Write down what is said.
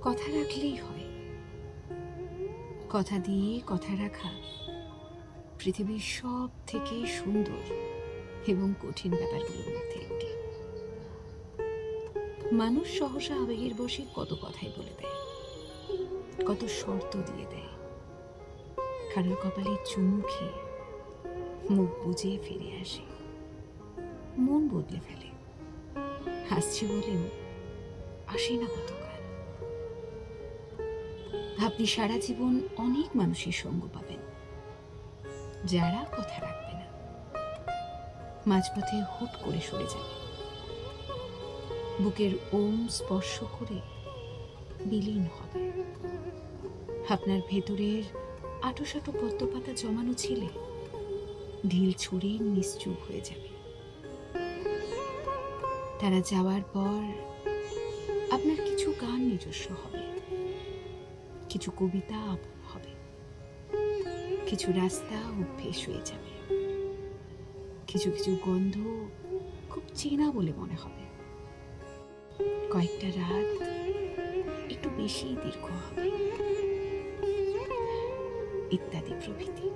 কথা রাখলেই হয়। কথা দিয়ে কথা রাখা পৃথিবীর সব থেকে সুন্দর এবং কঠিন ব্যাপারগুলোর মধ্যে একটি। মানুষ সহসা আবেগের বশে কত কথাই বলে দেয়, কত শর্ত দিয়ে দেয়, কারোর কপালে চুমু খেয়ে মুখ বুজে ফিরে আসে, মন বদলে ফেলে। হাসছে বলেও আসে না কতকাল। আপনি সারা জীবন অনেক মানুষের সঙ্গ পাবেন, যারা কথা রাখবে না, মাঝপথে হুট করে সরে যাবে, বুকের ওম স্পর্শ করে বিলীন হবে। আপনার ভেতরের আটোসাটো পদ্মপাতা জমানো ছিলে ঢিল ছুঁড়ে নিশ্চুপ হয়ে যাবে। তারা যাওয়ার পর আপনার কিছু গান নিজস্ব হবে, কিছু কবিতা আপন হবে, কিছু রাস্তা অভ্যেস হয়ে যাবে, কিছু কিছু গন্ধ খুব চেনা বলে মনে হবে, কয়েকটা রাত একটু বেশি দীর্ঘ হবে, ইত্যাদি প্রভৃতি।